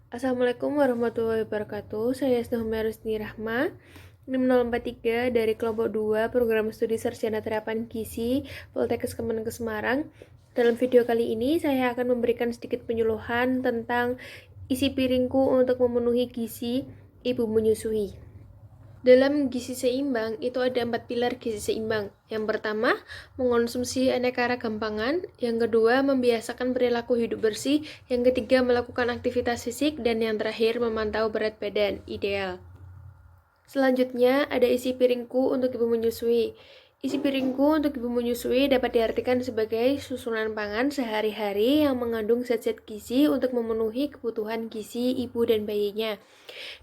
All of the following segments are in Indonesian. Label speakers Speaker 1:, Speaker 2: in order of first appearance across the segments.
Speaker 1: Assalamualaikum warahmatullahi wabarakatuh. Saya Snehumia Rusni Rahma, NIM 043 dari kelompok 2 Program Studi Sarjana Terapan Gizi Poltekkes Kemenkes Semarang. Dalam video kali ini saya akan memberikan sedikit penyuluhan tentang isi piringku untuk memenuhi gizi ibu menyusui. Dalam gizi seimbang itu ada 4 pilar gizi seimbang. Yang pertama, mengonsumsi aneka ragam pangan. Yang kedua, membiasakan perilaku hidup bersih. Yang ketiga, melakukan aktivitas fisik. Dan yang terakhir, memantau berat badan ideal. Selanjutnya, ada isi piringku untuk ibu menyusui. Isi piringku untuk ibu menyusui dapat diartikan sebagai susunan pangan sehari-hari yang mengandung zat-zat gizi untuk memenuhi kebutuhan gizi ibu dan bayinya,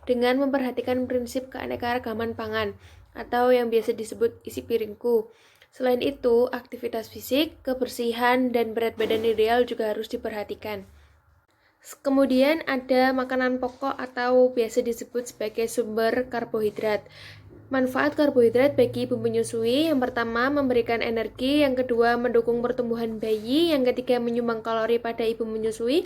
Speaker 1: dengan memperhatikan prinsip keanekaragaman pangan atau yang biasa disebut isi piringku. Selain itu, aktivitas fisik, kebersihan, dan berat badan ideal juga harus diperhatikan. Kemudian ada makanan pokok atau biasa disebut sebagai sumber karbohidrat. Manfaat karbohidrat bagi ibu menyusui: yang pertama, memberikan energi; yang kedua, mendukung pertumbuhan bayi; yang ketiga, menyumbang kalori pada ibu menyusui;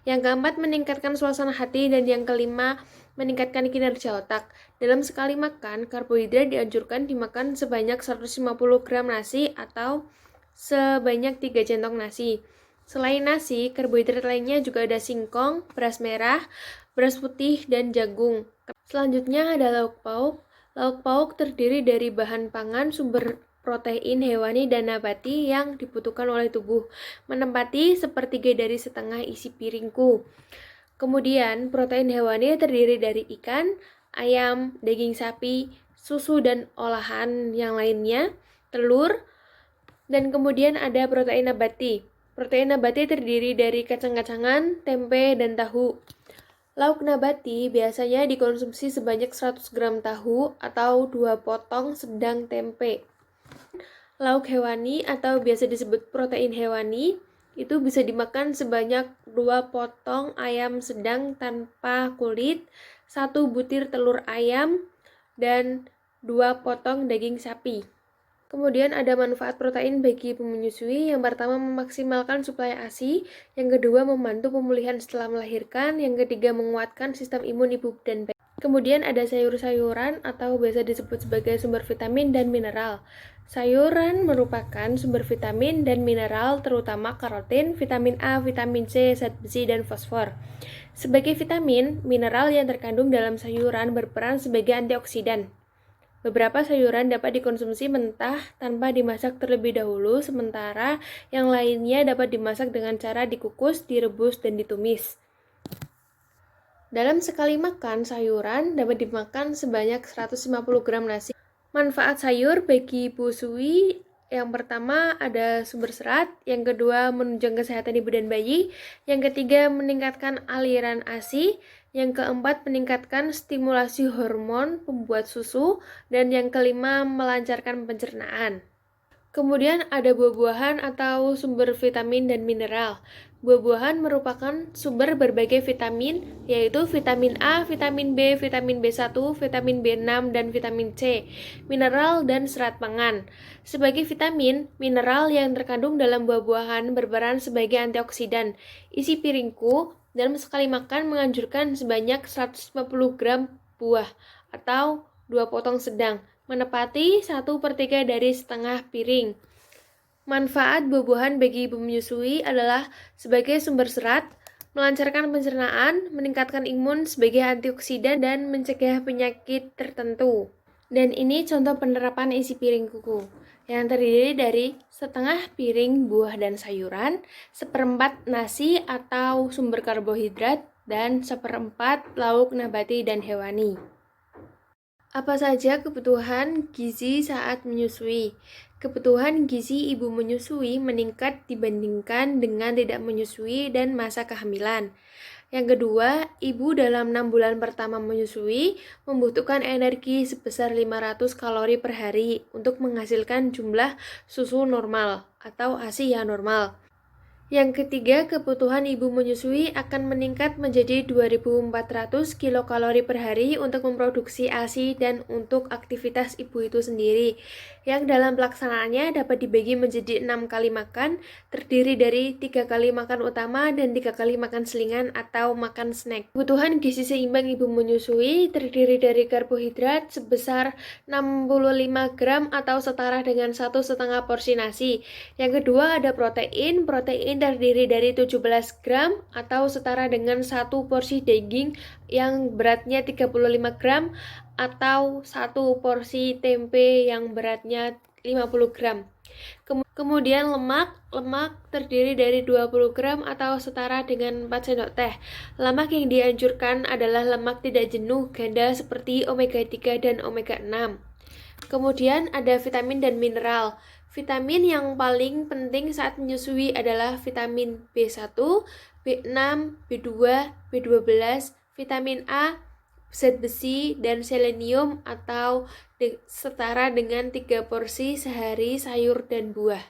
Speaker 1: yang keempat, meningkatkan suasana hati; dan yang kelima, meningkatkan kinerja otak. Dalam sekali makan, karbohidrat dianjurkan dimakan sebanyak 150 gram nasi atau sebanyak 3 centong nasi. Selain nasi, karbohidrat lainnya juga ada singkong, beras merah, beras putih, dan jagung. Selanjutnya ada lauk pauk. Lauk pauk terdiri dari bahan pangan sumber protein hewani dan nabati yang dibutuhkan oleh tubuh, menempati sepertiga dari setengah isi piringku. Kemudian, protein hewani terdiri dari ikan, ayam, daging sapi, susu dan olahan yang lainnya, telur, dan kemudian ada protein nabati. Protein nabati terdiri dari kacang-kacangan, tempe, dan tahu. Lauk nabati biasanya dikonsumsi sebanyak 100 gram tahu atau 2 potong sedang tempe. Lauk hewani atau biasa disebut protein hewani itu bisa dimakan sebanyak 2 potong ayam sedang tanpa kulit, 1 butir telur ayam, dan 2 potong daging sapi. Kemudian ada manfaat protein bagi ibu menyusui. Yang pertama, memaksimalkan suplai ASI. Yang kedua, membantu pemulihan setelah melahirkan. Yang ketiga, menguatkan sistem imun ibu dan bayi. Kemudian ada sayur-sayuran atau biasa disebut sebagai sumber vitamin dan mineral. Sayuran merupakan sumber vitamin dan mineral terutama karotin, vitamin A, vitamin C, zat besi, dan fosfor. Sebagai vitamin, mineral yang terkandung dalam sayuran berperan sebagai antioksidan. Beberapa sayuran dapat dikonsumsi mentah tanpa dimasak terlebih dahulu, sementara yang lainnya dapat dimasak dengan cara dikukus, direbus, dan ditumis. Dalam sekali makan, sayuran dapat dimakan sebanyak 150 gram nasi. Manfaat sayur bagi ibu sui: yang pertama, ada sumber serat; yang kedua, menunjang kesehatan ibu dan bayi; yang ketiga, meningkatkan aliran ASI; yang keempat, meningkatkan stimulasi hormon pembuat susu; dan yang kelima, melancarkan pencernaan. Kemudian ada buah-buahan atau sumber vitamin dan mineral. Buah-buahan merupakan sumber berbagai vitamin, yaitu vitamin A, vitamin B, vitamin B1, vitamin B6, dan vitamin C, mineral, dan serat pangan. Sebagai vitamin, mineral yang terkandung dalam buah-buahan berperan sebagai antioksidan. Isi piringku dalam sekali makan menganjurkan sebanyak 150 gram buah atau 2 potong sedang, menepati 1/3 dari setengah piring. Manfaat buah-buahan bagi ibu menyusui adalah sebagai sumber serat, melancarkan pencernaan, meningkatkan imun sebagai antioksidan, dan mencegah penyakit tertentu. Dan ini contoh penerapan isi piring kuku, yang terdiri dari setengah piring buah dan sayuran, 1/4 nasi atau sumber karbohidrat, dan 1/4 lauk nabati dan hewani. Apa saja kebutuhan gizi saat menyusui? Kebutuhan gizi ibu menyusui meningkat dibandingkan dengan tidak menyusui dan masa kehamilan. Yang kedua, ibu dalam 6 bulan pertama menyusui membutuhkan energi sebesar 500 kalori per hari untuk menghasilkan jumlah susu normal atau ASI yang normal. Yang ketiga, kebutuhan ibu menyusui akan meningkat menjadi 2.400 kilokalori per hari untuk memproduksi ASI dan untuk aktivitas ibu itu sendiri. Yang dalam pelaksanaannya dapat dibagi menjadi 6 kali makan, terdiri dari 3 kali makan utama dan 3 kali makan selingan atau makan snack. Kebutuhan gizi seimbang ibu menyusui terdiri dari karbohidrat sebesar 65 gram atau setara dengan 1,5 porsi nasi. Yang kedua ada protein terdiri dari 17 gram atau setara dengan 1 porsi daging yang beratnya 35 gram atau 1 porsi tempe yang beratnya 50 gram. Kemudian lemak terdiri dari 20 gram atau setara dengan 4 sendok teh. Lemak yang dianjurkan adalah lemak tidak jenuh ganda seperti omega 3 dan omega 6. Kemudian ada vitamin dan mineral. Vitamin yang paling penting saat menyusui adalah vitamin B1, B6, B2, B12, vitamin A, zat besi, dan selenium atau setara dengan 3 porsi sehari sayur dan buah.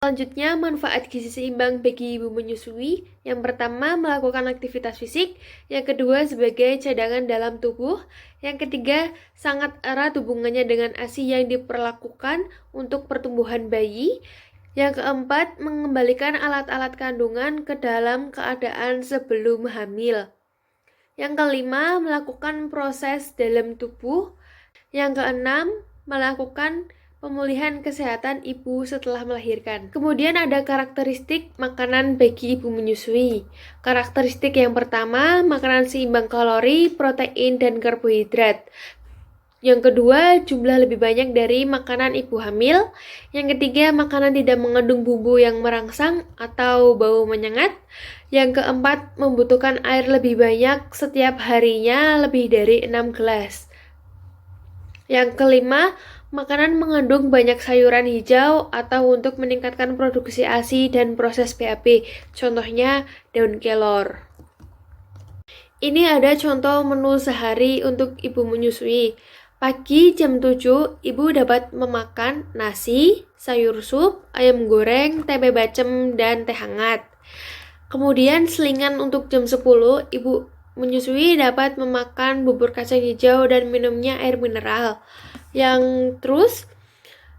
Speaker 1: Selanjutnya, manfaat gizi seimbang bagi ibu menyusui. Yang pertama, melakukan aktivitas fisik. Yang kedua, sebagai cadangan dalam tubuh. Yang ketiga, sangat erat hubungannya dengan ASI yang diperlakukan untuk pertumbuhan bayi. Yang keempat, mengembalikan alat-alat kandungan ke dalam keadaan sebelum hamil. Yang kelima, melakukan proses dalam tubuh. Yang keenam, melakukan pemulihan kesehatan ibu setelah melahirkan. Kemudian ada karakteristik makanan bagi ibu menyusui. Karakteristik yang pertama, makanan seimbang kalori, protein, dan karbohidrat. Yang kedua, jumlah lebih banyak dari makanan ibu hamil. Yang ketiga, makanan tidak mengandung bumbu yang merangsang atau bau menyengat. Yang keempat, membutuhkan air lebih banyak setiap harinya lebih dari 6 gelas. Yang kelima, makanan mengandung banyak sayuran hijau atau untuk meningkatkan produksi ASI dan proses BAB, contohnya daun kelor. Ini ada contoh menu sehari untuk ibu menyusui. Pagi jam 7, ibu dapat memakan nasi, sayur sup, ayam goreng, tempe bacem, dan teh hangat. Kemudian selingan untuk jam 10, ibu menyusui dapat memakan bubur kacang hijau dan minumnya air mineral. Yang terus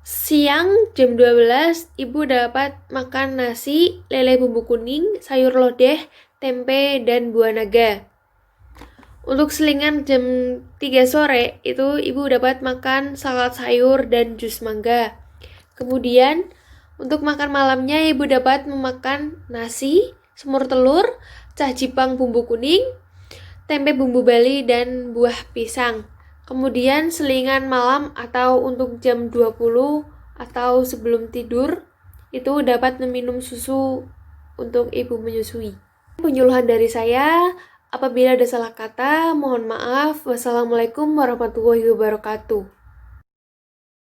Speaker 1: siang jam 12 ibu dapat makan nasi, lele bumbu kuning, sayur lodeh, tempe, dan buah naga. Untuk selingan jam 3 sore itu ibu dapat makan salad sayur dan jus mangga. Kemudian untuk makan malamnya ibu dapat memakan nasi, semur telur, cah jipang bumbu kuning, tempe bumbu Bali, dan buah pisang. Kemudian selingan malam atau untuk jam 20 atau sebelum tidur itu dapat meminum susu untuk ibu menyusui. Penyuluhan dari saya, apabila ada salah kata, mohon maaf. Wassalamualaikum warahmatullahi wabarakatuh.